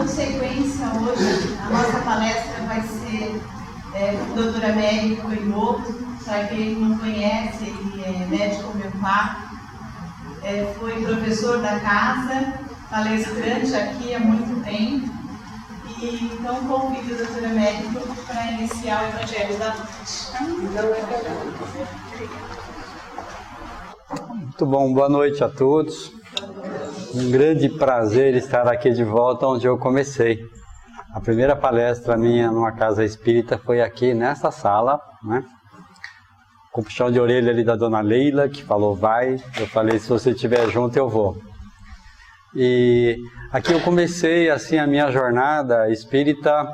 dando sequência hoje, a nossa palestra vai ser com a doutora Mary Coinoto. Para quem não conhece, ele é médico homeopata, foi professor da casa, palestrante aqui há muito tempo. E então convido a doutora Mary para iniciar o Evangelho da Noite. Muito bom, boa noite a todos. Um grande prazer estar aqui de volta onde eu comecei. A primeira palestra minha numa casa espírita foi aqui nessa sala, né? Com o puxão de orelha ali da dona Leila, que falou vai. Eu falei, se você estiver junto eu vou. E aqui eu comecei assim a minha jornada espírita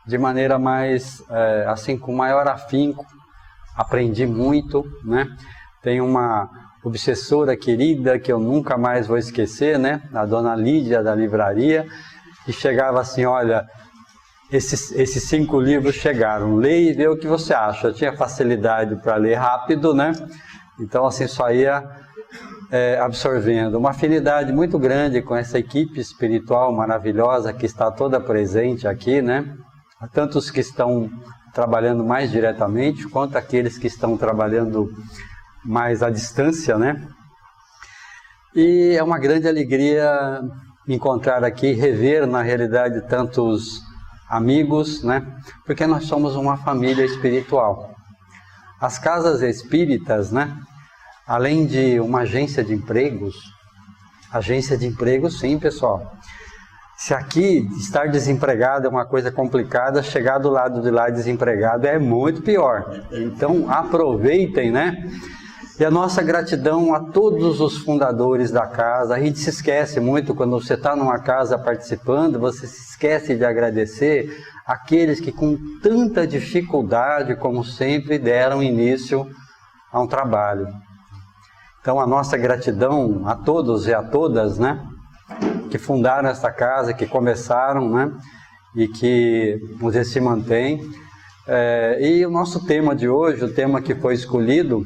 de maneira mais, assim, com maior afinco. Aprendi muito, né? Tem uma obsessora querida que eu nunca mais vou esquecer, né? A dona Lídia da livraria, que chegava assim, olha, esses 5 livros chegaram, leia e vê o que você acha. Eu tinha facilidade para ler rápido, né? Então assim, só ia absorvendo. Uma afinidade muito grande com essa equipe espiritual maravilhosa que está toda presente aqui, né? Tanto os que estão trabalhando mais diretamente, quanto aqueles que estão trabalhando mais à distância, né? E é uma grande alegria encontrar aqui, rever na realidade tantos amigos, né? Porque nós somos uma família espiritual. As casas espíritas, né? Além de uma agência de empregos sim, pessoal. Se aqui estar desempregado é uma coisa complicada, chegar do lado de lá desempregado é muito pior. Então aproveitem, né? E a nossa gratidão a todos os fundadores da casa. A gente se esquece muito quando você está numa casa participando, você se esquece de agradecer aqueles que com tanta dificuldade, como sempre, deram início a um trabalho. Então a nossa gratidão a todos e a todas, né? Que fundaram esta casa, que começaram, né? E que se mantém. E o nosso tema de hoje, o tema que foi escolhido,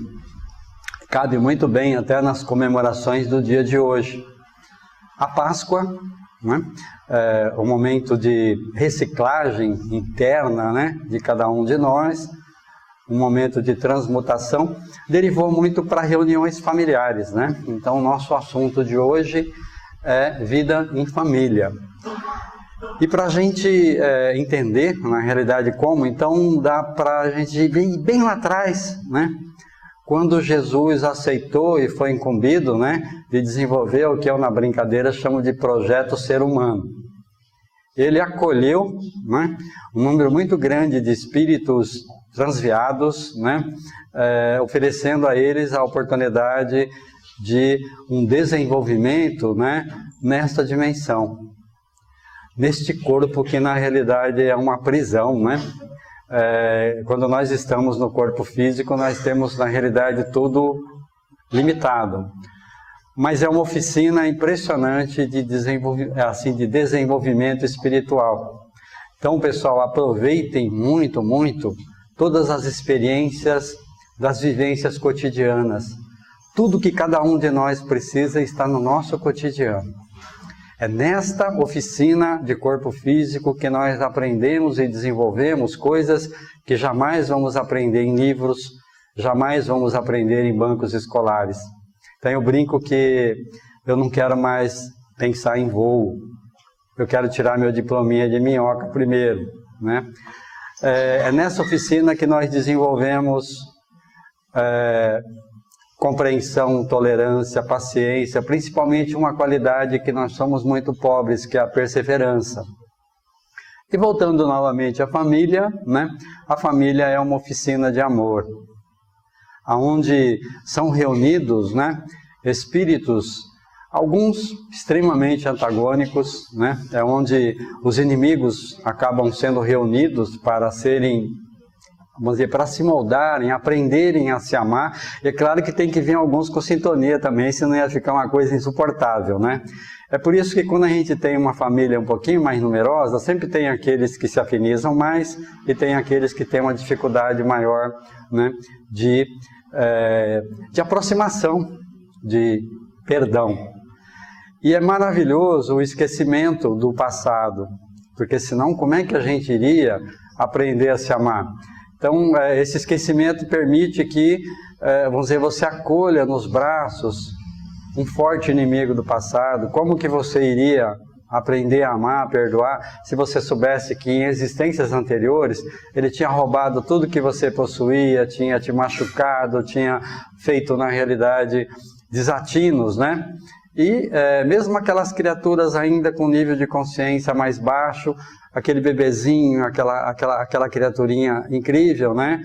cabe muito bem até nas comemorações do dia de hoje. A Páscoa, né? O momento de reciclagem interna, né? De cada um de nós, um momento de transmutação, derivou muito para reuniões familiares, né? Então o nosso assunto de hoje é vida em família. E para a gente entender, na realidade, como, então dá para a gente ir bem lá atrás, né? Quando Jesus aceitou e foi incumbido, né, de desenvolver o que eu na brincadeira chamo de projeto ser humano. Ele acolheu, né, um número muito grande de espíritos transviados, né, oferecendo a eles a oportunidade de um desenvolvimento, né, nesta dimensão. Neste corpo que na realidade é uma prisão, né? Quando nós estamos no corpo físico, nós temos na realidade tudo limitado. Mas é uma oficina impressionante de desenvolvimento espiritual. Então, pessoal, aproveitem muito, muito todas as experiências das vivências cotidianas. Tudo que cada um de nós precisa está no nosso cotidiano. É nesta oficina de corpo físico que nós aprendemos e desenvolvemos coisas que jamais vamos aprender em livros, jamais vamos aprender em bancos escolares. Então eu brinco que eu não quero mais pensar em voo, eu quero tirar meu diplominha de minhoca primeiro, né? É nessa oficina que nós desenvolvemos compreensão, tolerância, paciência, principalmente uma qualidade que nós somos muito pobres, que é a perseverança. E voltando novamente à família, né? A família é uma oficina de amor, onde são reunidos, né, espíritos, alguns extremamente antagônicos, né? É onde os inimigos acabam sendo reunidos para serem, vamos dizer, para se moldarem, aprenderem a se amar. E é claro que tem que vir alguns com sintonia também, senão ia ficar uma coisa insuportável, né? É por isso que quando a gente tem uma família um pouquinho mais numerosa, sempre tem aqueles que se afinizam mais e tem aqueles que têm uma dificuldade maior, né, de aproximação, de perdão. E é maravilhoso o esquecimento do passado, porque senão como é que a gente iria aprender a se amar? Então, esse esquecimento permite que, vamos dizer, você acolha nos braços um forte inimigo do passado. Como que você iria aprender a amar, a perdoar, se você soubesse que em existências anteriores ele tinha roubado tudo que você possuía, tinha te machucado, tinha feito na realidade desatinos, né? E mesmo aquelas criaturas ainda com nível de consciência mais baixo, aquele bebezinho, aquela criaturinha incrível, né?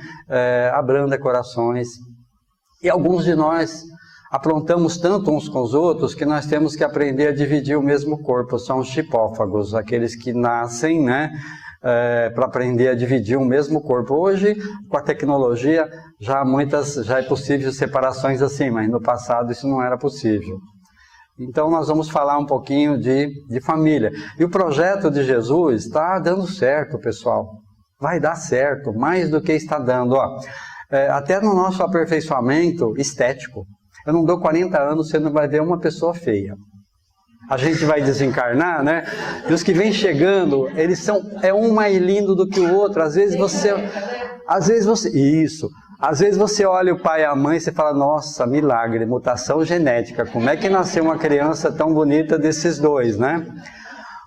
Abranda corações. E alguns de nós aprontamos tanto uns com os outros que nós temos que aprender a dividir o mesmo corpo. São os chipófagos, aqueles que nascem, né, para aprender a dividir o mesmo corpo. Hoje, com a tecnologia, já é possível separações assim, mas no passado isso não era possível. Então nós vamos falar um pouquinho de família. E o projeto de Jesus está dando certo, pessoal. Vai dar certo, mais do que está dando. Ó, até no nosso aperfeiçoamento estético. Eu não dou 40 anos, você não vai ver uma pessoa feia. A gente vai desencarnar, né? E os que vêm chegando, eles são um mais lindo do que o outro. Às vezes você olha o pai e a mãe e você fala, nossa, milagre, mutação genética. Como é que nasceu uma criança tão bonita desses dois, né?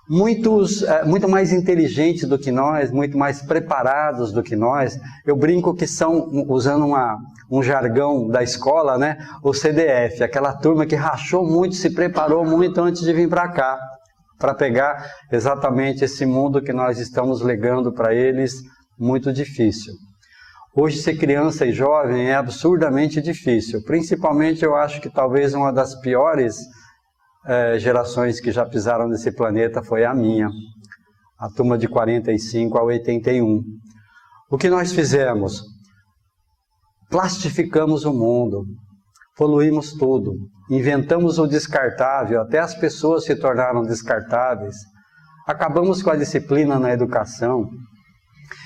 Muito mais inteligentes do que nós, muito mais preparados do que nós. Eu brinco que são, usando um jargão da escola, né? O CDF, aquela turma que rachou muito, se preparou muito antes de vir para cá, para pegar exatamente esse mundo que nós estamos legando para eles, muito difícil. Hoje ser criança e jovem é absurdamente difícil, principalmente eu acho que talvez uma das piores gerações que já pisaram nesse planeta foi a minha, a turma de 45 a 81. O que nós fizemos? Plastificamos o mundo, poluímos tudo, inventamos o descartável, até as pessoas se tornaram descartáveis, acabamos com a disciplina na educação,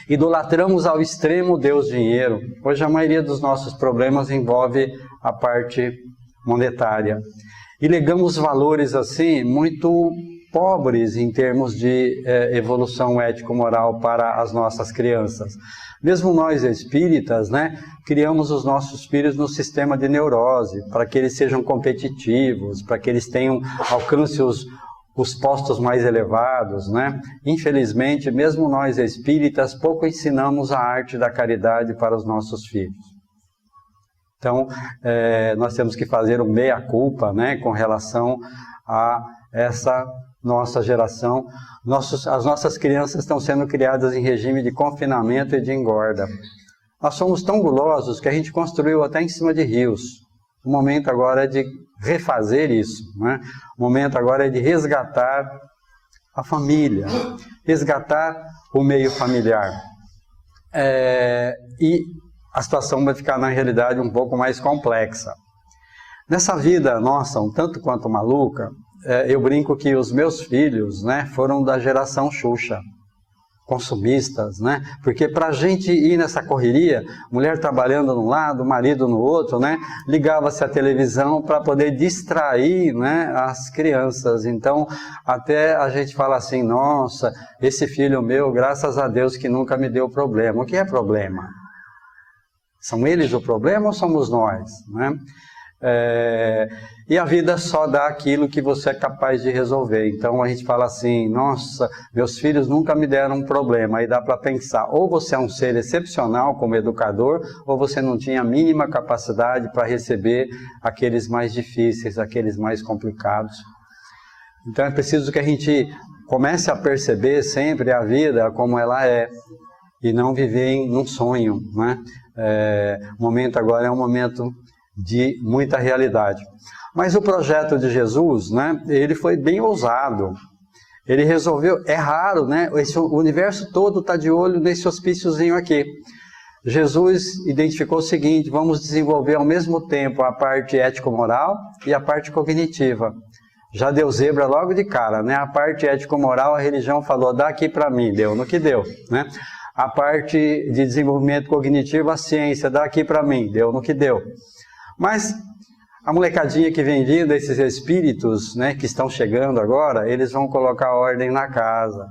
idolatramos ao extremo o Deus dinheiro. Hoje a maioria dos nossos problemas envolve a parte monetária. E legamos valores assim muito pobres em termos de evolução ético-moral para as nossas crianças. Mesmo nós espíritas, né, criamos os nossos filhos no sistema de neurose, para que eles sejam competitivos, para que eles alcancem os postos mais elevados, né? Infelizmente, mesmo nós espíritas, pouco ensinamos a arte da caridade para os nossos filhos. Então, nós temos que fazer o meia-culpa, né, com relação a essa nossa geração. As nossas crianças estão sendo criadas em regime de confinamento e de engorda. Nós somos tão gulosos que a gente construiu até em cima de rios. O momento agora é de refazer isso, né? O momento agora é de resgatar a família, resgatar o meio familiar. E a situação vai ficar, na realidade, um pouco mais complexa. Nessa vida nossa, um tanto quanto maluca, eu brinco que os meus filhos, né, foram da geração Xuxa, consumistas, né? Porque para a gente ir nessa correria, mulher trabalhando num lado, marido no outro, né? Ligava-se a televisão para poder distrair, né, as crianças. Então, até a gente fala assim, nossa, esse filho meu, graças a Deus que nunca me deu problema. O que é problema? São eles o problema ou somos nós, né? E a vida só dá aquilo que você é capaz de resolver. Então a gente fala assim, nossa, meus filhos nunca me deram um problema. Aí dá para pensar, ou você é um ser excepcional como educador, ou você não tinha a mínima capacidade para receber aqueles mais difíceis, aqueles mais complicados. Então é preciso que a gente comece a perceber sempre a vida como ela é, e não viver num sonho, né? O momento agora é um momento de muita realidade. Mas o projeto de Jesus, né, ele foi bem ousado. Ele resolveu, é raro, né? O universo todo está de olho nesse hospíciozinho aqui. Jesus identificou o seguinte, vamos desenvolver ao mesmo tempo a parte ético-moral e a parte cognitiva. Já deu zebra logo de cara, né? A parte ético-moral, a religião falou, dá aqui para mim, deu no que deu, né? A parte de desenvolvimento cognitivo, a ciência, dá aqui para mim, deu no que deu. Mas A molecadinha que vem vindo, esses espíritos, né, que estão chegando agora, eles vão colocar ordem na casa.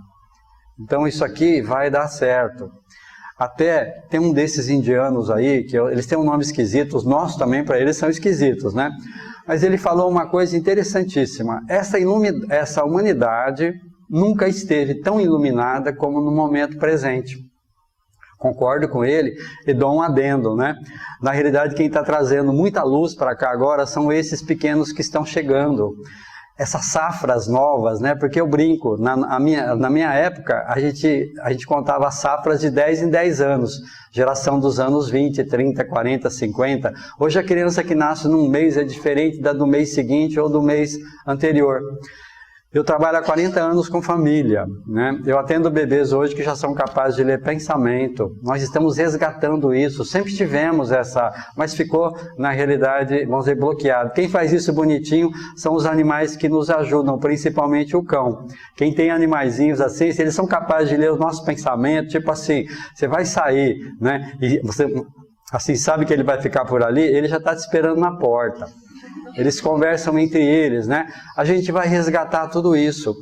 Então isso aqui vai dar certo. Até tem um desses indianos aí, que eles têm um nome esquisito, os nossos também para eles são esquisitos, né? Mas ele falou uma coisa interessantíssima. Essa humanidade nunca esteve tão iluminada como no momento presente. Concordo com ele e dou um adendo, né? Na realidade, quem está trazendo muita luz para cá agora são esses pequenos que estão chegando. Essas safras novas, né? Porque eu brinco, na minha época, a gente contava safras de 10 em 10 anos. Geração dos anos 20, 30, 40, 50. Hoje a criança que nasce num mês é diferente da do mês seguinte ou do mês anterior. Eu trabalho há 40 anos com família, né? Eu atendo bebês hoje que já são capazes de ler pensamento. Nós estamos resgatando isso, sempre tivemos essa, mas ficou, na realidade, vamos dizer, bloqueado. Quem faz isso bonitinho são os animais que nos ajudam, principalmente o cão. Quem tem animaizinhos assim, se eles são capazes de ler os nossos pensamentos, tipo assim, você vai sair, né? E você, assim, sabe que ele vai ficar por ali, ele já está te esperando na porta. Eles conversam entre eles, né? A gente vai resgatar tudo isso.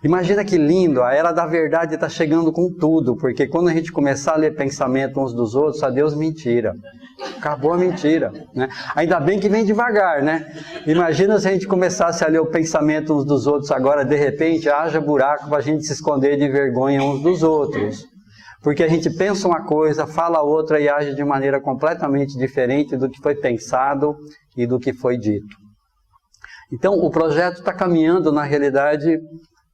Imagina que lindo, a era da verdade está chegando com tudo, porque quando a gente começar a ler pensamento uns dos outros, adeus mentira. Acabou a mentira, né? Ainda bem que vem devagar, né? Imagina se a gente começasse a ler o pensamento uns dos outros agora, de repente, haja buraco para a gente se esconder de vergonha uns dos outros. Porque a gente pensa uma coisa, fala outra e age de maneira completamente diferente do que foi pensado e do que foi dito. Então, o projeto está caminhando, na realidade,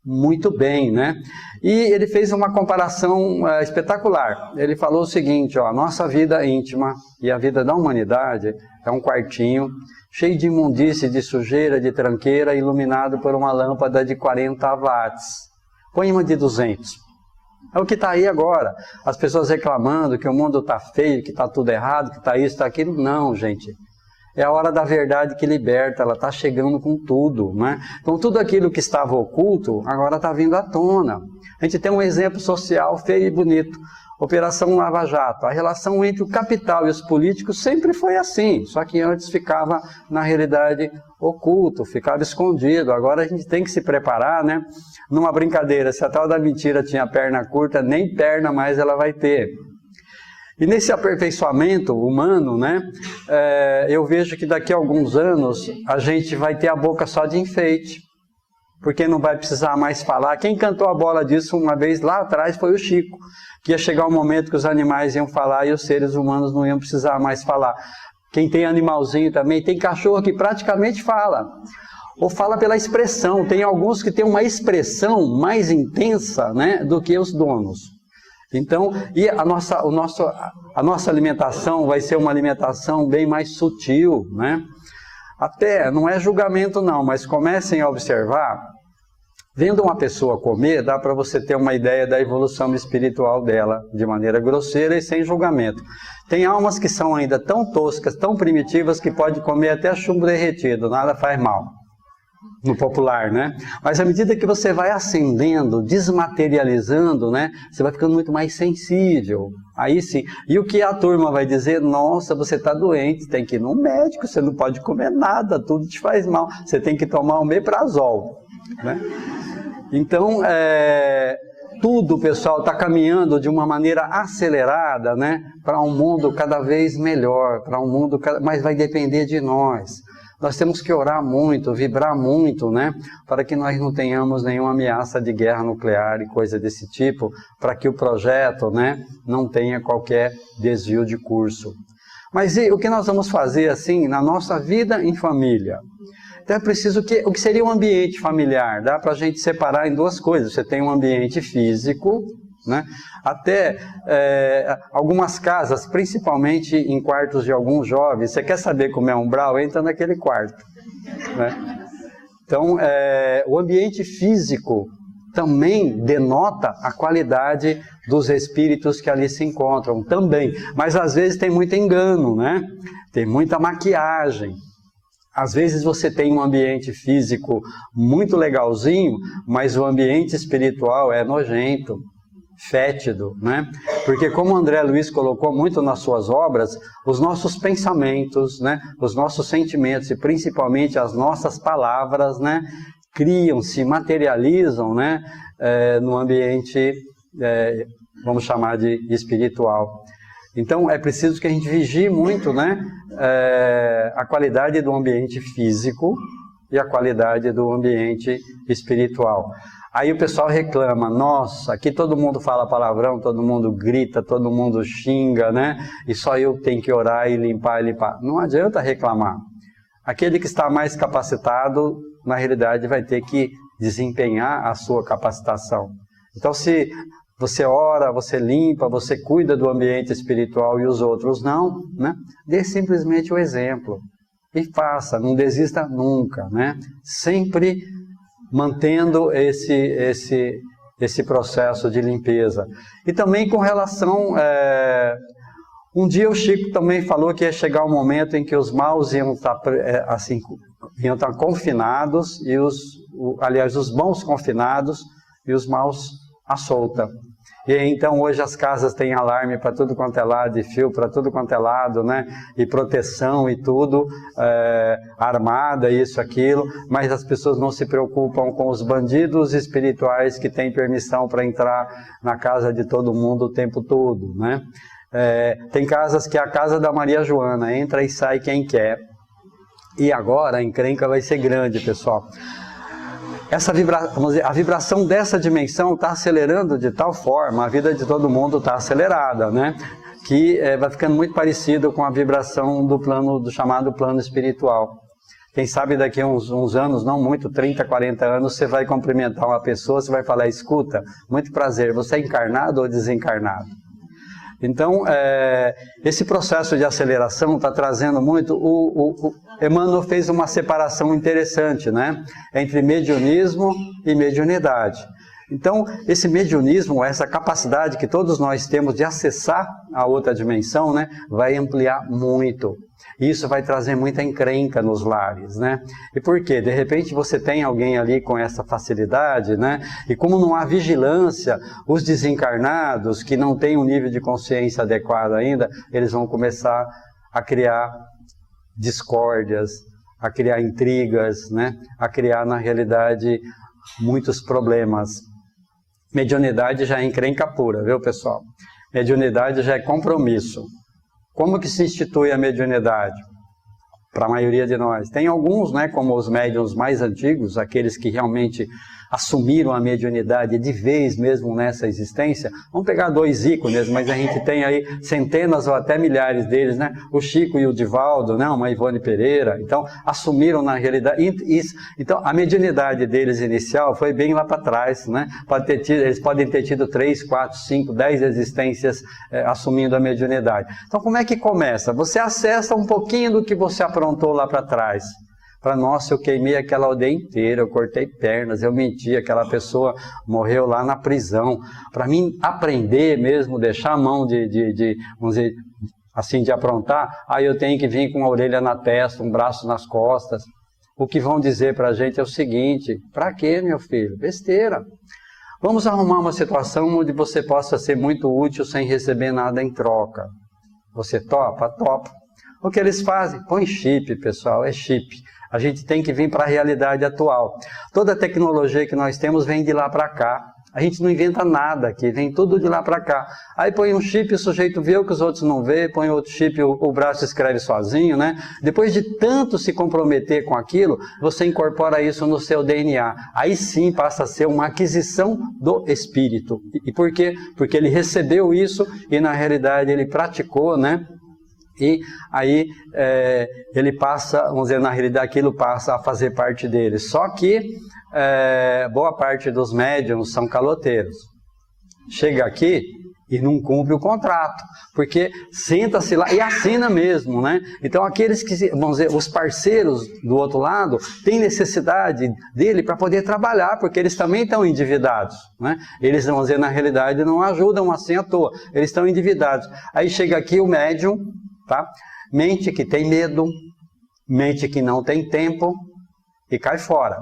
muito bem, né? E ele fez uma comparação espetacular. Ele falou o seguinte, ó, a nossa vida íntima e a vida da humanidade é um quartinho cheio de imundície, de sujeira, de tranqueira, iluminado por uma lâmpada de 40 watts. Põe uma de 200. É o que está aí agora. As pessoas reclamando que o mundo está feio, que está tudo errado, que está isso, está aquilo. Não, gente. É a hora da verdade que liberta, ela está chegando com tudo, né? Então tudo aquilo que estava oculto, agora está vindo à tona. A gente tem um exemplo social feio e bonito. Operação Lava Jato. A relação entre o capital e os políticos sempre foi assim, só que antes ficava, na realidade, oculto, ficava escondido. Agora a gente tem que se preparar, né? Numa brincadeira, se a tal da mentira tinha perna curta, nem perna mais ela vai ter. E nesse aperfeiçoamento humano, né, eu vejo que daqui a alguns anos a gente vai ter a boca só de enfeite, porque não vai precisar mais falar. Quem cantou a bola disso uma vez lá atrás foi o Chico, que ia chegar um momento que os animais iam falar e os seres humanos não iam precisar mais falar. Quem tem animalzinho também, tem cachorro que praticamente fala, ou fala pela expressão. Tem alguns que têm uma expressão mais intensa, né, do que os donos. Então, e a nossa alimentação vai ser uma alimentação bem mais sutil, né? Até, não é julgamento não, mas comecem a observar, vendo uma pessoa comer, dá para você ter uma ideia da evolução espiritual dela, de maneira grosseira e sem julgamento. Tem almas que são ainda tão toscas, tão primitivas, que pode comer até chumbo derretido, nada faz mal. No popular, né? Mas à medida que você vai ascendendo, desmaterializando, né? Você vai ficando muito mais sensível. Aí sim. E o que a turma vai dizer? Nossa, você está doente, tem que ir no médico, você não pode comer nada, tudo te faz mal. Você tem que tomar omeprazol, né? Então, tudo, pessoal, está caminhando de uma maneira acelerada, né? Para um mundo cada vez melhor, para um mundo, mas vai depender de nós. Nós temos que orar muito, vibrar muito, né? Para que nós não tenhamos nenhuma ameaça de guerra nuclear e coisa desse tipo, para que o projeto, né, não tenha qualquer desvio de curso. Mas e o que nós vamos fazer assim na nossa vida em família? Então é preciso o que seria um ambiente familiar? Dá para a gente separar em duas coisas. Você tem um ambiente físico, né? Até algumas casas, principalmente em quartos de alguns jovens, você quer saber como é umbral? Entra naquele quarto, né? Então, o ambiente físico também denota a qualidade dos espíritos que ali se encontram, também. Mas às vezes tem muito engano, né? Tem muita maquiagem. Às vezes você tem um ambiente físico muito legalzinho, mas o ambiente espiritual é nojento. fétido, né? Porque como o André Luiz colocou muito nas suas obras, os nossos pensamentos, né? Os nossos sentimentos e principalmente as nossas palavras, né? Criam, se materializam, né? No ambiente, vamos chamar de espiritual. Então é preciso que a gente vigie muito, né? A qualidade do ambiente físico e a qualidade do ambiente espiritual. Aí o pessoal reclama, nossa, aqui todo mundo fala palavrão, todo mundo grita, todo mundo xinga, né? E só eu tenho que orar e limpar. Não adianta reclamar. Aquele que está mais capacitado, na realidade, vai ter que desempenhar a sua capacitação. Então, se você ora, você limpa, você cuida do ambiente espiritual e os outros não, né? Dê simplesmente o exemplo. E faça, não desista nunca, né? Sempre mantendo esse processo de limpeza. E também com relação... um dia o Chico também falou que ia chegar um momento em que os maus iam estar confinados, e os bons confinados e os maus à solta. E então hoje as casas têm alarme para tudo quanto é lado, e fio para tudo quanto é lado, né? E proteção e tudo, armada, isso, aquilo, mas as pessoas não se preocupam com os bandidos espirituais que têm permissão para entrar na casa de todo mundo o tempo todo, né? Tem casas que é a casa da Maria Joana, entra e sai quem quer. E agora a encrenca vai ser grande, pessoal. A vibração dessa dimensão está acelerando de tal forma, a vida de todo mundo está acelerada, né? Que vai ficando muito parecido com a vibração do chamado plano espiritual. Quem sabe daqui a uns anos, não muito, 30, 40 anos, você vai cumprimentar uma pessoa, você vai falar, escuta, muito prazer, você é encarnado ou desencarnado? Então, esse processo de aceleração está trazendo muito... Emmanuel fez uma separação interessante, né? Entre mediunismo e mediunidade. Então, esse mediunismo, essa capacidade que todos nós temos de acessar a outra dimensão, né? Vai ampliar muito. E isso vai trazer muita encrenca nos lares, né? E por quê? De repente você tem alguém ali com essa facilidade, né? E como não há vigilância, os desencarnados que não têm um nível de consciência adequado ainda, eles vão começar a criar discórdias, a criar intrigas, né? A criar, na realidade, muitos problemas. Mediunidade já é encrenca pura, viu, pessoal? Mediunidade já é compromisso. Como que se institui a mediunidade? Para a maioria de nós. Tem alguns, né, como os médiuns mais antigos, aqueles que realmente assumiram a mediunidade de vez mesmo nessa existência. Vamos pegar 2 ícones, mas a gente tem aí centenas ou até milhares deles, né? O Chico e o Divaldo, né? Uma Ivone Pereira. Então, assumiram na realidade isso. Então, a mediunidade deles inicial foi bem lá para trás, né? Eles podem ter tido 3, 4, 5, 10 existências assumindo a mediunidade. Então, como é que começa? Você acessa um pouquinho do que você aprontou lá para trás. Para nossa, eu queimei aquela aldeia inteira, eu cortei pernas, eu menti, aquela pessoa morreu lá na prisão. Para mim aprender mesmo, deixar a mão vamos dizer, assim, de aprontar, aí eu tenho que vir com a orelha na testa, um braço nas costas. O que vão dizer para a gente é o seguinte, para quê, meu filho? Besteira. Vamos arrumar uma situação onde você possa ser muito útil sem receber nada em troca. Você topa? Topa. O que eles fazem? Põe chip, pessoal, é chip. A gente tem que vir para a realidade atual. Toda a tecnologia que nós temos vem de lá para cá. A gente não inventa nada aqui, vem tudo de lá para cá. Aí põe um chip, o sujeito vê o que os outros não vê, põe outro chip, o braço escreve sozinho, né? Depois de tanto se comprometer com aquilo, você incorpora isso no seu DNA. Aí sim passa a ser uma aquisição do espírito. E por quê? Porque ele recebeu isso e na realidade ele praticou, né? E aí ele passa, vamos dizer, na realidade aquilo passa a fazer parte dele. Só que boa parte dos médiums são caloteiros. Chega aqui e não cumpre o contrato, porque senta-se lá e assina mesmo, né? Então aqueles que, vamos dizer, os parceiros do outro lado, têm necessidade dele para poder trabalhar, porque eles também estão endividados, né? Eles, vamos dizer, na realidade não ajudam assim à toa, eles estão endividados. Aí chega aqui o médium, tá? Mente que tem medo, mente que não tem tempo e cai fora.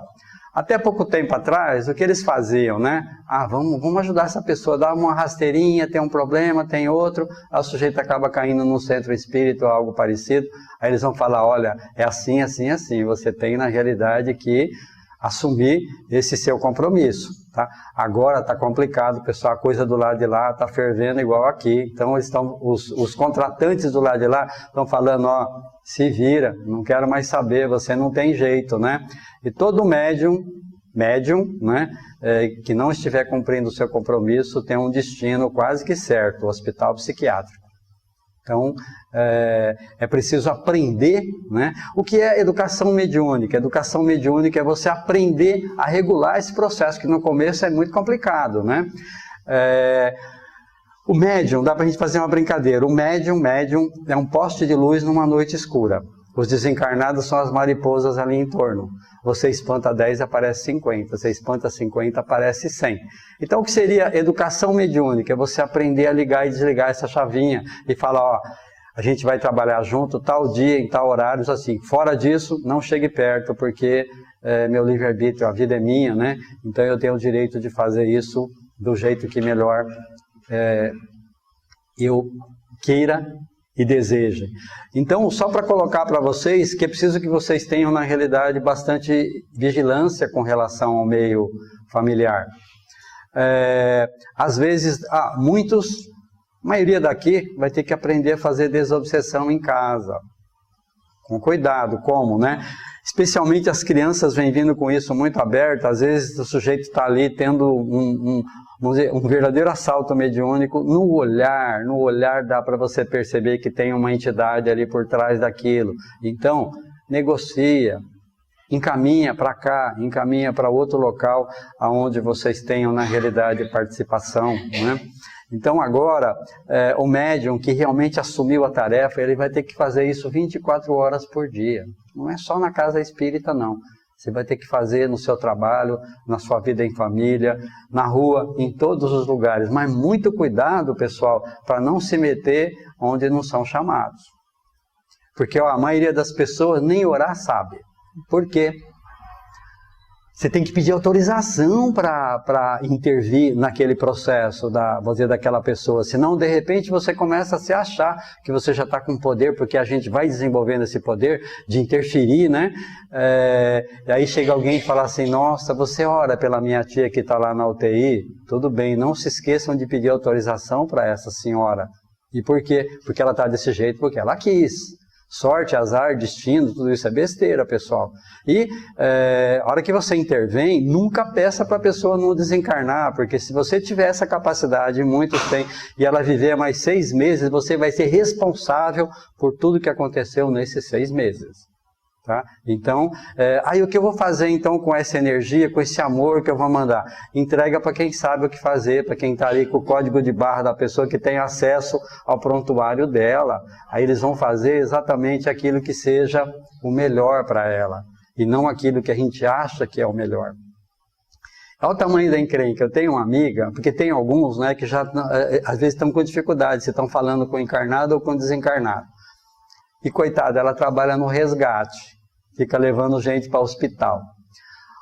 Até pouco tempo atrás, o que eles faziam, né? Vamos ajudar essa pessoa, dar uma rasteirinha, tem um problema, tem outro, aí o sujeito acaba caindo num centro espírita ou algo parecido, aí eles vão falar, olha, é assim, assim, assim, você tem na realidade que assumir esse seu compromisso, tá? Agora está complicado, pessoal, a coisa do lado de lá está fervendo igual aqui, então os contratantes do lado de lá estão falando, ó, se vira, não quero mais saber, você não tem jeito, né? E todo médium, né, que não estiver cumprindo o seu compromisso tem um destino quase que certo, o hospital psiquiátrico. Então, é preciso aprender, né? O que é educação mediúnica? Educação mediúnica é você aprender a regular esse processo, que no começo é muito complicado, né? O médium, dá para a gente fazer uma brincadeira, o médium é um poste de luz numa noite escura. Os desencarnados são as mariposas ali em torno. Você espanta 10, aparece 50. Você espanta 50, aparece 100. Então, o que seria educação mediúnica? É você aprender a ligar e desligar essa chavinha e falar, ó, a gente vai trabalhar junto tal dia, em tal horário, assim. Fora disso, não chegue perto, porque meu livre-arbítrio, a vida é minha, né? Então, eu tenho o direito de fazer isso do jeito que melhor eu queira e desejem. Então, só para colocar para vocês, que é preciso que vocês tenham, na realidade, bastante vigilância com relação ao meio familiar. Às vezes, a maioria daqui vai ter que aprender a fazer desobsessão em casa. Com cuidado, como, né? Especialmente as crianças vêm vindo com isso muito aberto, às vezes o sujeito está ali tendo um verdadeiro assalto mediúnico, no olhar dá para você perceber que tem uma entidade ali por trás daquilo. Então, negocia, encaminha para cá, encaminha para outro local onde vocês tenham na realidade participação, né? Então agora, o médium que realmente assumiu a tarefa, ele vai ter que fazer isso 24 horas por dia. Não é só na casa espírita, não. Você vai ter que fazer no seu trabalho, na sua vida em família, na rua, em todos os lugares. Mas muito cuidado, pessoal, para não se meter onde não são chamados. Porque a maioria das pessoas nem orar sabe. Por quê? Você tem que pedir autorização para intervir naquele processo daquela pessoa. Senão, de repente, você começa a se achar que você já está com poder, porque a gente vai desenvolvendo esse poder de interferir, né? E aí chega alguém e fala assim, nossa, você ora pela minha tia que está lá na UTI? Tudo bem, não se esqueçam de pedir autorização para essa senhora. E por quê? Porque ela está desse jeito, porque ela quis. Sorte, azar, destino, tudo isso é besteira, pessoal. E a hora que você intervém, nunca peça para a pessoa não desencarnar, porque se você tiver essa capacidade, muitos têm, e ela viver mais 6 meses, você vai ser responsável por tudo que aconteceu nesses 6 meses. Tá? Então, aí o que eu vou fazer então com essa energia, com esse amor que eu vou mandar? Entrega para quem sabe o que fazer, para quem está ali com o código de barra da pessoa que tem acesso ao prontuário dela. Aí eles vão fazer exatamente aquilo que seja o melhor para ela, e não aquilo que a gente acha que é o melhor. Olha o tamanho da encrenca. Eu tenho uma amiga, porque tem alguns, né, que já às vezes estão com dificuldade, se estão falando com encarnado ou com desencarnado. E coitada, ela trabalha no resgate, fica levando gente para o hospital.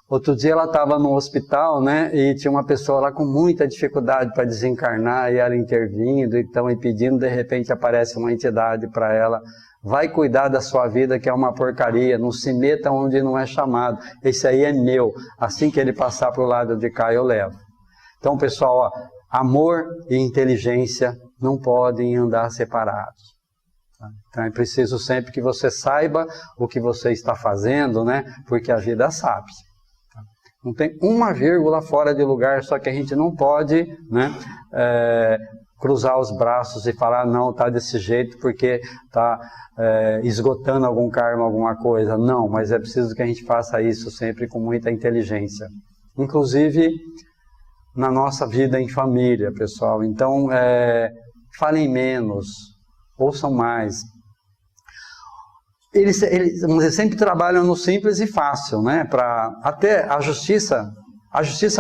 Outro dia ela estava no hospital, né, e tinha uma pessoa lá com muita dificuldade para desencarnar, e ela intervindo, então, e pedindo, de repente aparece uma entidade para ela, vai cuidar da sua vida que é uma porcaria, não se meta onde não é chamado, esse aí é meu, assim que ele passar para o lado de cá eu levo. Então, pessoal, ó, amor e inteligência não podem andar separados. Então é preciso sempre que você saiba o que você está fazendo, né? Porque a vida sabe. Não tem uma vírgula fora de lugar, só que a gente não pode, né, cruzar os braços e falar, não, está desse jeito porque está esgotando algum karma, alguma coisa. Não, mas é preciso que a gente faça isso sempre com muita inteligência. Inclusive na nossa vida em família, pessoal. Então, falem menos. Ouçam mais. Eles sempre trabalham no simples e fácil, né? Até a justiça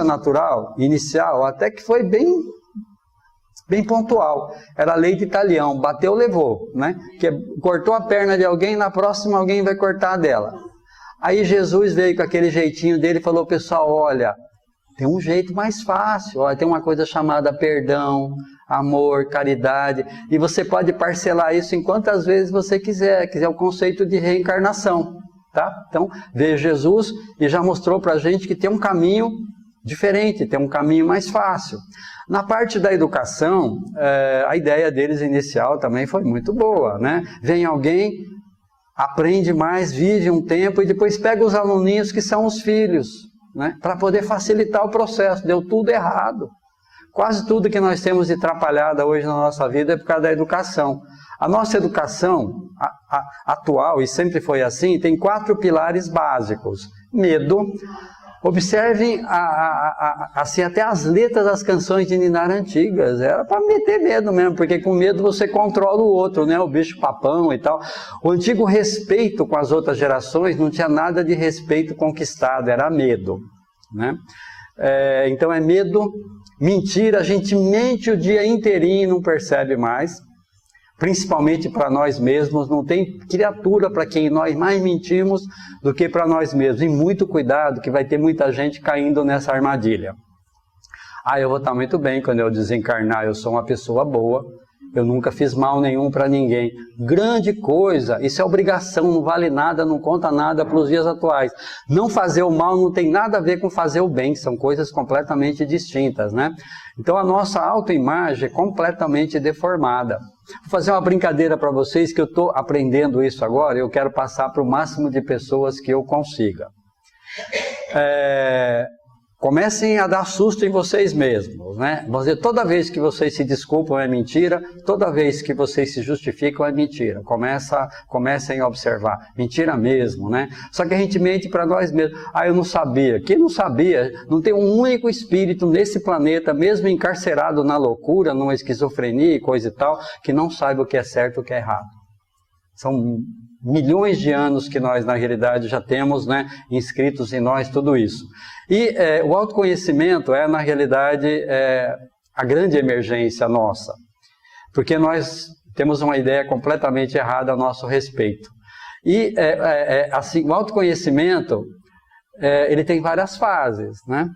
natural, inicial, até que foi bem pontual. Era a lei de talião, bateu, levou, né? Que cortou a perna de alguém, na próxima alguém vai cortar a dela. Aí Jesus veio com aquele jeitinho dele e falou, pessoal, olha, tem um jeito mais fácil, olha, tem uma coisa chamada perdão, amor, caridade, e você pode parcelar isso em quantas vezes você quiser, o conceito de reencarnação, tá? Então, veio Jesus e já mostrou pra gente que tem um caminho diferente, tem um caminho mais fácil. Na parte da educação, a ideia deles inicial também foi muito boa, né? Vem alguém, aprende mais, vive um tempo e depois pega os aluninhos que são os filhos, né? Para poder facilitar o processo. Deu tudo errado. Quase tudo que nós temos de atrapalhada hoje na nossa vida é por causa da educação. A nossa educação atual, e sempre foi assim, tem 4 pilares básicos. Medo. Observem assim, até as letras das canções de ninar antigas, era para meter medo mesmo, porque com medo você controla o outro, né? O bicho papão e tal. O antigo respeito com as outras gerações não tinha nada de respeito conquistado, era medo, né? Então é medo, mentira, a gente mente o dia inteirinho e não percebe mais. Principalmente para nós mesmos, não tem criatura para quem nós mais mentimos do que para nós mesmos. E muito cuidado, que vai ter muita gente caindo nessa armadilha. Eu vou estar muito bem quando eu desencarnar, eu sou uma pessoa boa, eu nunca fiz mal nenhum para ninguém. Grande coisa, isso é obrigação, não vale nada, não conta nada para os dias atuais. Não fazer o mal não tem nada a ver com fazer o bem, são coisas completamente distintas, né? Então a nossa autoimagem é completamente deformada. Vou fazer uma brincadeira para vocês que eu estou aprendendo isso agora, eu quero passar para o máximo de pessoas que eu consiga. Comecem a dar susto em vocês mesmos, né? Vamos dizer, toda vez que vocês se desculpam é mentira, toda vez que vocês se justificam é mentira. Comecem a observar, mentira mesmo, né? Só que a gente mente para nós mesmos. Eu não sabia. Quem não sabia, não tem um único espírito nesse planeta, mesmo encarcerado na loucura, numa esquizofrenia e coisa e tal, que não saiba o que é certo e o que é errado. São milhões de anos que nós, na realidade, já temos, né, inscritos em nós tudo isso. E o autoconhecimento é, na realidade, a grande emergência nossa. Porque nós temos uma ideia completamente errada a nosso respeito. E, assim, o autoconhecimento, ele tem várias fases, né?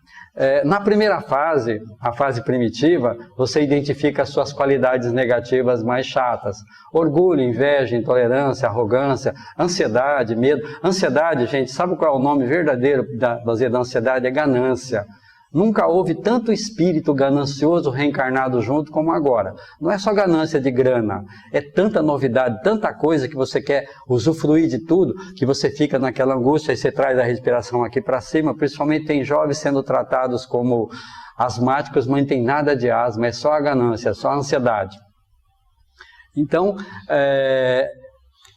Na primeira fase, a fase primitiva, você identifica as suas qualidades negativas mais chatas. Orgulho, inveja, intolerância, arrogância, ansiedade, medo. Ansiedade, gente, sabe qual é o nome verdadeiro da ansiedade? É ganância. Nunca houve tanto espírito ganancioso reencarnado junto como agora. Não é só ganância de grana, é tanta novidade, tanta coisa que você quer usufruir de tudo, que você fica naquela angústia e você traz a respiração aqui para cima. Principalmente tem jovens sendo tratados como asmáticos, mas não tem nada de asma, é só a ganância, é só a ansiedade. Então,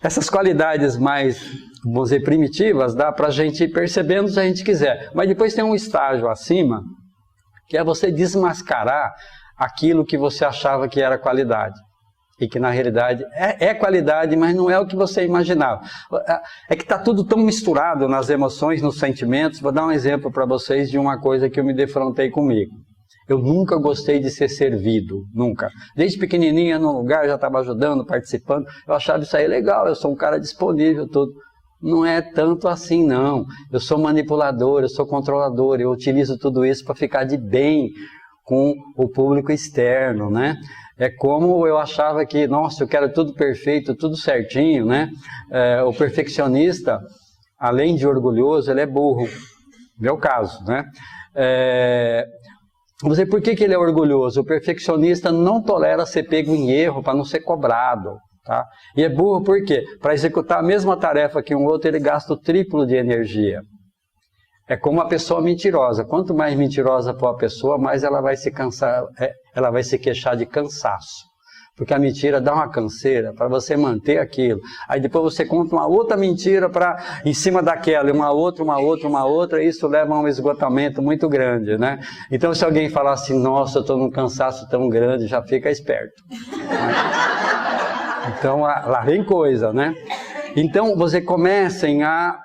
essas qualidades mais, vamos dizer, primitivas, dá para a gente ir percebendo se a gente quiser. Mas depois tem um estágio acima, que é você desmascarar aquilo que você achava que era qualidade. E que na realidade é qualidade, mas não é o que você imaginava. É que está tudo tão misturado nas emoções, nos sentimentos. Vou dar um exemplo para vocês de uma coisa que eu me defrontei comigo. Eu nunca gostei de ser servido, nunca. Desde pequenininha, num lugar, já estava ajudando, participando. Eu achava isso aí legal, eu sou um cara disponível, tudo. Não é tanto assim, não. Eu sou manipulador, eu sou controlador, eu utilizo tudo isso para ficar de bem com o público externo, né? É como eu achava que, nossa, eu quero tudo perfeito, tudo certinho, né? O perfeccionista, além de orgulhoso, ele é burro. Meu caso, né? Vamos dizer, por que ele é orgulhoso? O perfeccionista não tolera ser pego em erro para não ser cobrado. Tá? E é burro por quê? Para executar a mesma tarefa que um outro, ele gasta o triplo de energia. É como uma pessoa mentirosa. Quanto mais mentirosa for a pessoa, mais ela vai se cansar, ela vai se queixar de cansaço. Porque a mentira dá uma canseira para você manter aquilo. Aí depois você conta uma outra mentira em cima daquela, uma outra, e isso leva a um esgotamento muito grande, né? Então se alguém falar assim, nossa, eu estou num cansaço tão grande, já fica esperto. Né? Então lá vem coisa, né? Então você comecem a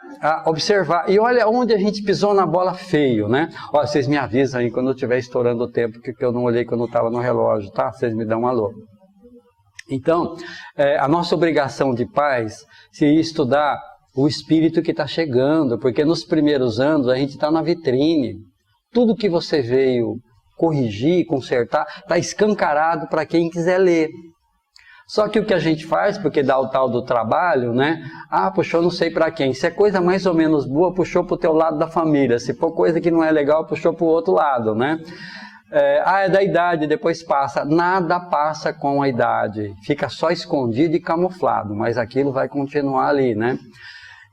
observar. E olha onde a gente pisou na bola feio, né? Olha, vocês me avisam aí quando eu estiver estourando o tempo, que eu não olhei quando eu estava no relógio, tá? Vocês me dão um alô. Então, a nossa obrigação de pais seria estudar o espírito que está chegando, porque nos primeiros anos a gente está na vitrine. Tudo que você veio corrigir, consertar, está escancarado para quem quiser ler. Só que o que a gente faz, porque dá o tal do trabalho, né? Ah, puxou não sei para quem. Se é coisa mais ou menos boa, puxou para o teu lado da família. Se for coisa que não é legal, puxou para o outro lado, né? É da idade, depois passa. Nada passa com a idade. Fica só escondido e camuflado, mas aquilo vai continuar ali, né?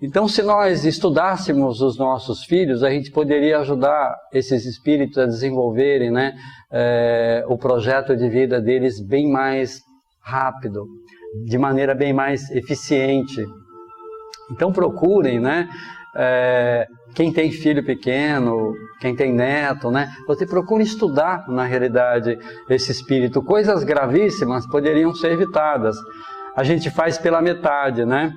Então, se nós estudássemos os nossos filhos, a gente poderia ajudar esses espíritos a desenvolverem, né, o projeto de vida deles bem mais rápido, de maneira bem mais eficiente. Então, procurem, né, quem tem filho pequeno, quem tem neto, né, você procura estudar, na realidade, esse espírito. Coisas gravíssimas poderiam ser evitadas. A gente faz pela metade, né?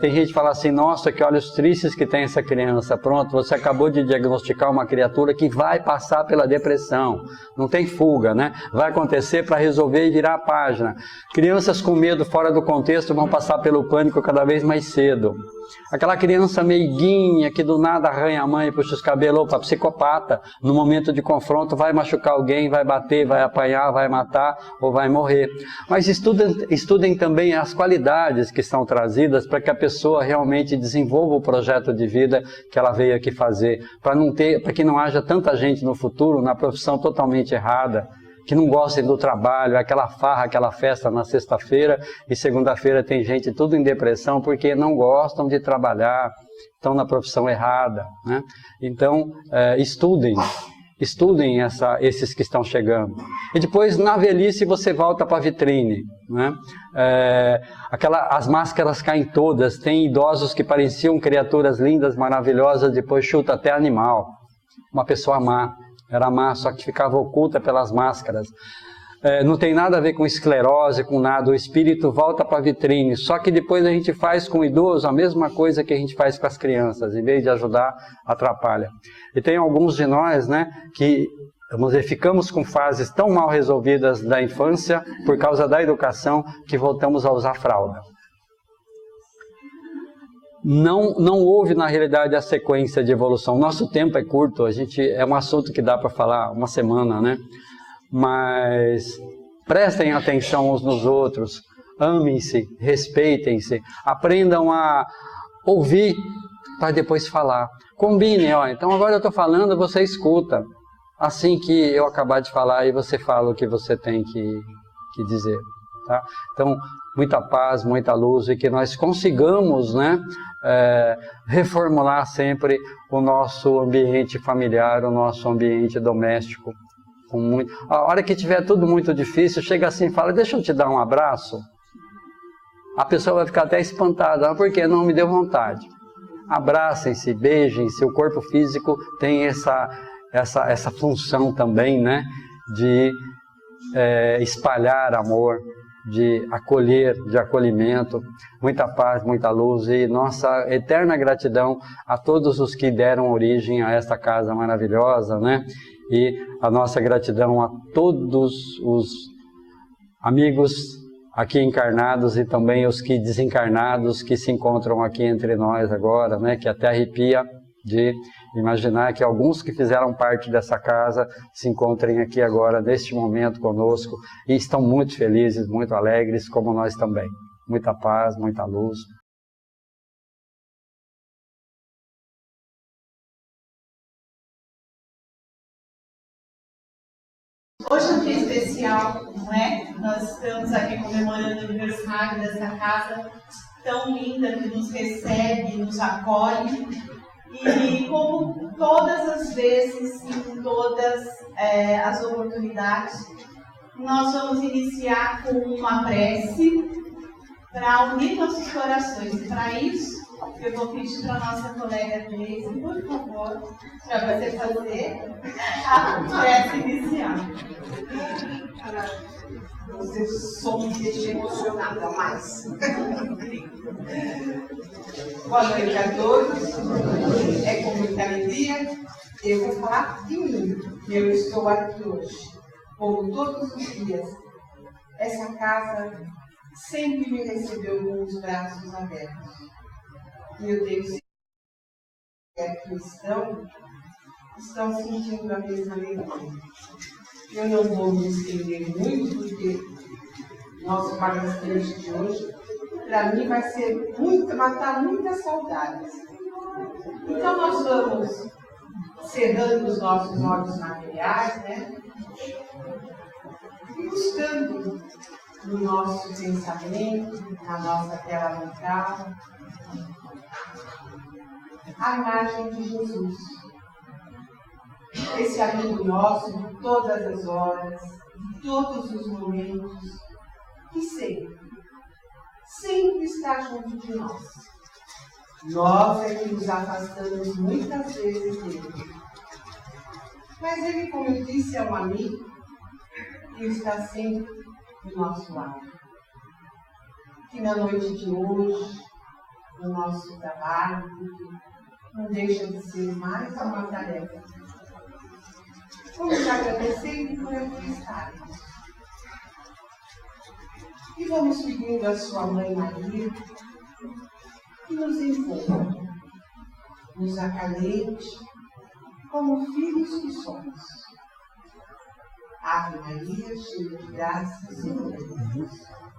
Tem gente que fala assim, nossa, que olhos tristes que tem essa criança. Pronto, você acabou de diagnosticar uma criatura que vai passar pela depressão. Não tem fuga, né? Vai acontecer para resolver e virar a página. Crianças com medo fora do contexto vão passar pelo pânico cada vez mais cedo. Aquela criança meiguinha que do nada arranha a mãe e puxa os cabelos, opa, psicopata. No momento de confronto vai machucar alguém, vai bater, vai apanhar, vai matar ou vai morrer. Mas estudem também as qualidades que estão trazidas para que a pessoa realmente desenvolva o projeto de vida que ela veio aqui fazer. Para que não haja tanta gente no futuro na profissão totalmente errada, que não gostem do trabalho, aquela farra, aquela festa na sexta-feira e segunda-feira tem gente tudo em depressão porque não gostam de trabalhar, estão na profissão errada, né? Então, estudem esses que estão chegando. E depois, na velhice, você volta para a vitrine, né? As máscaras caem todas, tem idosos que pareciam criaturas lindas, maravilhosas, depois chuta até animal. Uma pessoa má. Era má, só que ficava oculta pelas máscaras. Não tem nada a ver com esclerose, com nada. O espírito volta para a vitrine. Só que depois a gente faz com o idoso a mesma coisa que a gente faz com as crianças. Em vez de ajudar, atrapalha. E tem alguns de nós, né, que ficamos com fases tão mal resolvidas da infância, por causa da educação, que voltamos a usar fralda. Não houve, na realidade, a sequência de evolução. Nosso tempo é curto, é um assunto que dá para falar uma semana, né? Mas prestem atenção uns nos outros, amem-se, respeitem-se, aprendam a ouvir para depois falar. Combinem, ó, então agora eu estou falando, você escuta. Assim que eu acabar de falar, aí você fala o que você tem que dizer. Tá? Então, muita paz, muita luz e que nós consigamos, né, reformular sempre o nosso ambiente familiar, o nosso ambiente doméstico. A hora que tiver tudo muito difícil, chega assim e fala, deixa eu te dar um abraço. A pessoa vai ficar até espantada, porque não me deu vontade. Abracem-se, beijem-se, o corpo físico tem essa função também, né, de espalhar amor, de acolher, de acolhimento, muita paz, muita luz e nossa eterna gratidão a todos os que deram origem a esta casa maravilhosa, né? E a nossa gratidão a todos os amigos aqui encarnados e também os que desencarnados que se encontram aqui entre nós agora, né? Que até arrepia de imaginar que alguns que fizeram parte dessa casa se encontrem aqui agora, neste momento, conosco, e estão muito felizes, muito alegres, como nós também. Muita paz, muita luz. Hoje é um dia especial, não é? Nós estamos aqui comemorando o aniversário dessa casa tão linda que nos recebe, nos acolhe. E como todas as vezes, em todas as oportunidades, nós vamos iniciar com uma prece para unir nossos corações. E para isso, eu vou pedir para a nossa colega Gleisi, por favor, para você fazer a prece inicial. Você só me deixa emocionada mais. Boa noite a todos. É com muita alegria. Eu vou falar de mim. Eu estou aqui hoje. Como todos os dias, essa casa sempre me recebeu com os braços abertos. e eu tenho certeza que aqui estão sentindo a mesma alegria. Eu não vou me estender muito, porque nosso palestrante de hoje, para mim, vai ser matar muitas saudades. Então, nós vamos cerrando os nossos olhos materiais, né? E buscando no nosso pensamento, na nossa tela mental, a imagem de Jesus. Esse amigo nosso de todas as horas, de todos os momentos, que sempre está junto de nós. Nós é que nos afastamos muitas vezes dele. Mas ele, como eu disse, é um amigo e está sempre do nosso lado. Que na noite de hoje, no nosso trabalho, não deixa de ser mais uma tarefa. Vamos agradecer por aqui estarmos. E vamos pedindo à sua mãe Maria que nos envolva, nos acalente como filhos que somos. Ave Maria, cheia de graça, o Senhor é convosco.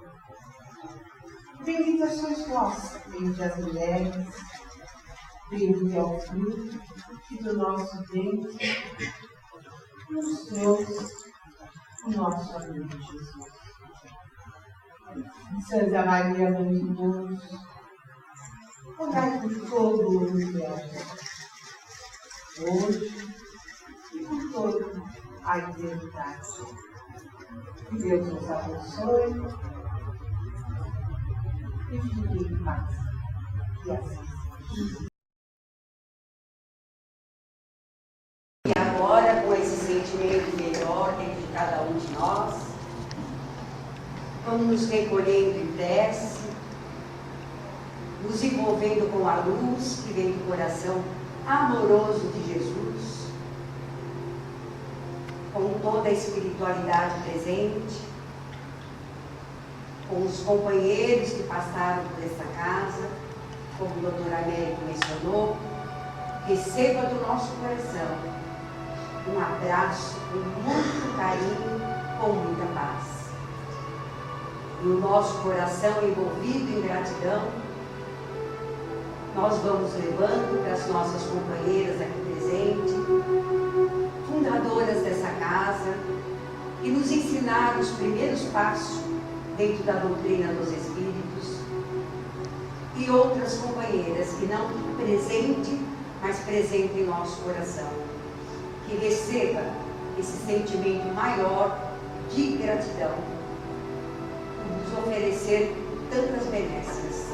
Bendita sois vós entre as mulheres, bendito é o fruto do nosso ventre, nos trouxe o nosso amigo Jesus. Santa Maria, Mãe de Deus, rogai por todo o universo, hoje e por toda a eternidade. Que Deus nos abençoe e fique em paz. E assim. E agora, com esse sentimento melhor dentro de cada um de nós, vamos nos recolhendo em prece, nos envolvendo com a luz que vem do coração amoroso de Jesus, com toda a espiritualidade presente, com os companheiros que passaram por essa casa, como o doutor Américo mencionou. Receba do nosso coração um abraço com muito carinho, com muita paz. E o nosso coração envolvido em gratidão, nós vamos levando para as nossas companheiras aqui presentes, fundadoras dessa casa, que nos ensinaram os primeiros passos dentro da doutrina dos Espíritos, e outras companheiras que não presente, mas presente em nosso coração, que receba esse sentimento maior de gratidão, nos oferecer tantas benesses.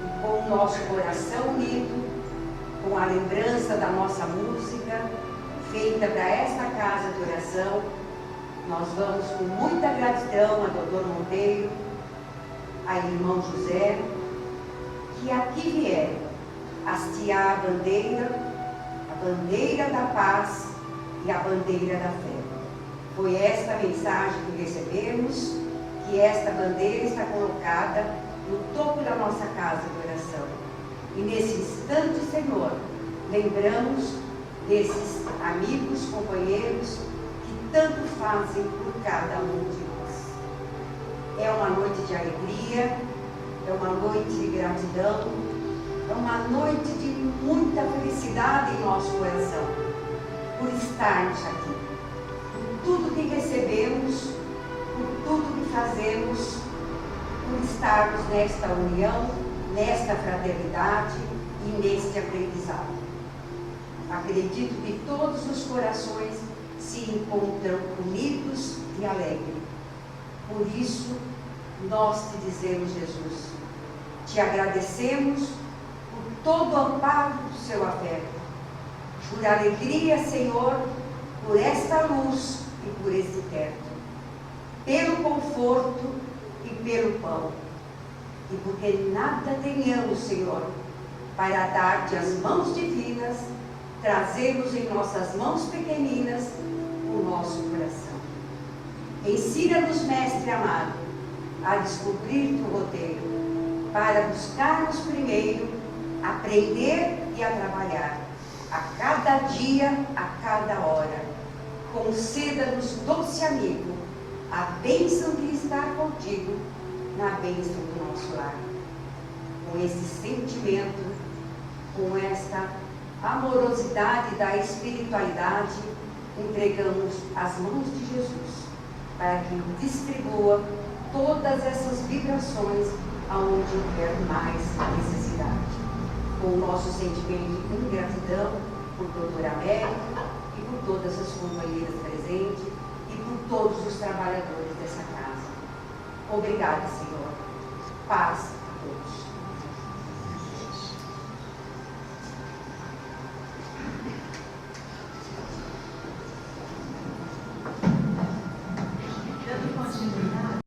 E com o nosso coração unido, com a lembrança da nossa música, feita para esta casa de oração, nós vamos com muita gratidão a Dr. Monteiro, a irmão José, que aqui vieram hastear a bandeira da paz e a bandeira da fé. Foi esta mensagem que recebemos, que esta bandeira está colocada no topo da nossa casa de oração. E nesse instante, Senhor, lembramos desses amigos, companheiros, que tanto fazem por cada um de nós. É uma noite de alegria, é uma noite de gratidão, é uma noite de muita felicidade em nosso coração, por estarmos aqui, por tudo que recebemos, por tudo que fazemos, por estarmos nesta união, nesta fraternidade e neste aprendizado. Acredito que todos os corações se encontram unidos e alegres. Por isso, nós te dizemos, Jesus, te agradecemos por todo o amparo do seu afeto, por alegria, Senhor, por esta luz e por este teto, pelo conforto e pelo pão, e porque nada tenhamos, Senhor, para dar-te as mãos divinas, trazemos em nossas mãos pequeninas o nosso coração. Ensina-nos, Mestre amado, a descobrir teu roteiro, para buscarmos primeiro aprender e a trabalhar, a cada dia, a cada hora. Conceda-nos, doce amigo, a bênção de estar contigo na bênção do nosso lar. Com esse sentimento, com esta amorosidade da espiritualidade, entregamos as mãos de Jesus para que distribua todas essas vibrações aonde houver mais necessidade. Com o nosso sentimento de gratidão por doutora América e por todas as companheiras presentes e por todos os trabalhadores dessa casa. Obrigada, Senhor. Paz a todos. Dando continuidade,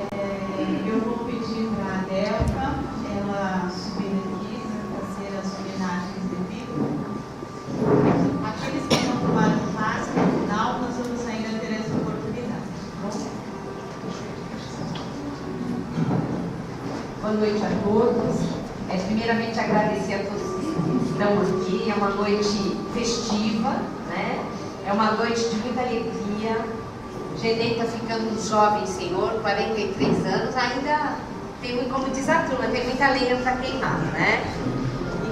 eu vou pedir para a Delva, ela subir aqui para fazer as homenagens devidas. Aqueles que não tomaram passe no final, nós vamos ainda ter essa oportunidade. Tá bom? Boa noite a todos. Primeiramente agradecer a todos que estão aqui. É uma noite festiva, né? É uma noite de muita alegria. Gedem está ficando jovem, Senhor, 43 anos, ainda tem, como diz a turma, tem muita lenha para queimar, né?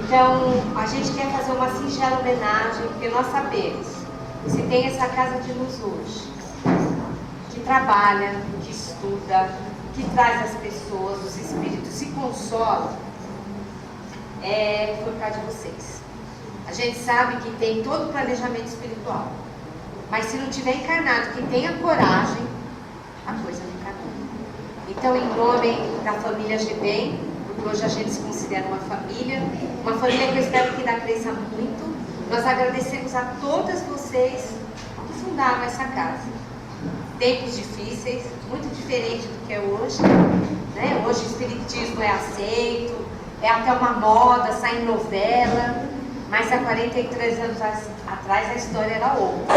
Então, a gente quer fazer uma singela homenagem, porque nós sabemos que se tem essa casa de luz hoje, que trabalha, que estuda, que traz as pessoas, os espíritos, se consola, é por causa de vocês. A gente sabe que tem todo o planejamento espiritual, mas se não tiver encarnado, quem tem a coragem, a coisa não encarnou. Então, em nome da família Gedem, porque hoje a gente se considera uma família que eu espero que ainda cresça muito, nós agradecemos a todas vocês que fundaram essa casa. Tempos difíceis, muito diferente do que é hoje, né? Hoje o espiritismo é aceito, é até uma moda, sai em novela, mas há 43 anos atrás a história era outra.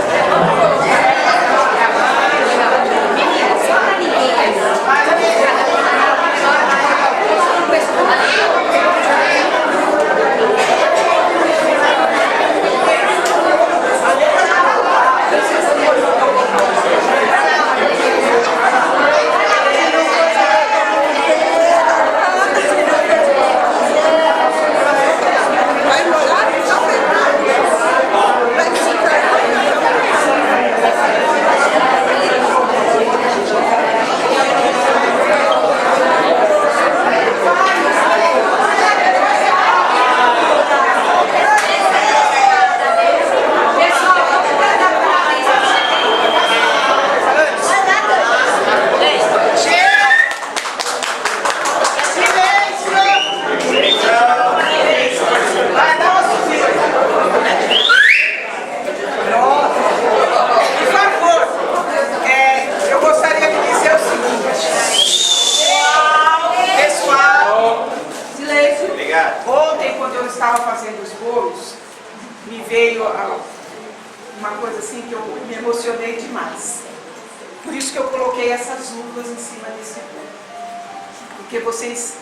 Menina, só pra ninguém. uma coisa assim que eu me emocionei demais. Por isso que eu coloquei essas uvas em cima desse bolo. Porque vocês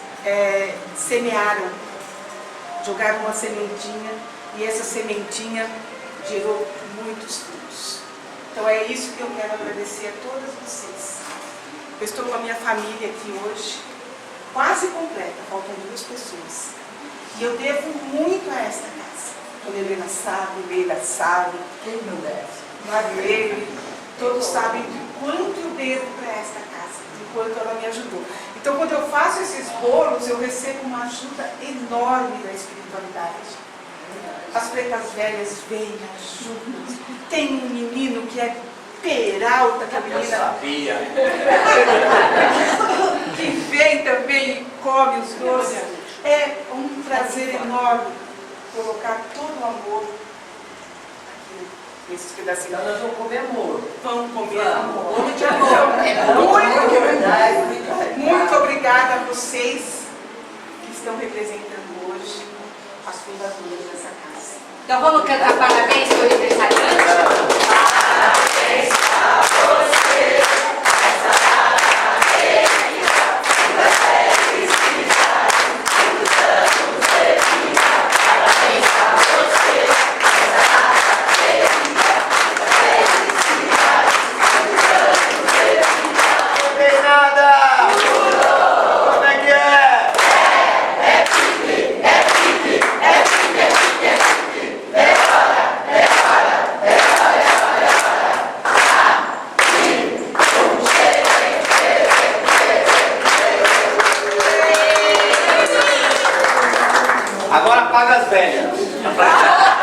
semearam, jogaram uma sementinha e essa sementinha gerou muitos frutos. Então é isso que eu quero agradecer a todas vocês. Eu estou com a minha família aqui hoje, quase completa, faltam 2 pessoas. E eu devo muito a esta casa. Dona Helena sabe, Leila sabe, quem não deve? Marlene, todos sabem de quanto eu devo para esta casa, de quanto ela me ajudou. Então, quando eu faço esses bolos, eu recebo uma ajuda enorme da espiritualidade. As pretas velhas vêm, ajudam. Tem um menino que é Peralta, que a menina... Eu sabia! Que vem também e come os doces. É um prazer enorme colocar todo o amor aqui nesses pedacinhos. Então nós vamos comer amor. Vamos comer amor. Bolo de amor. É Muito obrigada a vocês que estão representando hoje as fundadoras dessa casa. Então vamos cantar parabéns para o aniversariante? Parabéns para você, essa data querida, muita felicidade, muitos anos de vida. isso.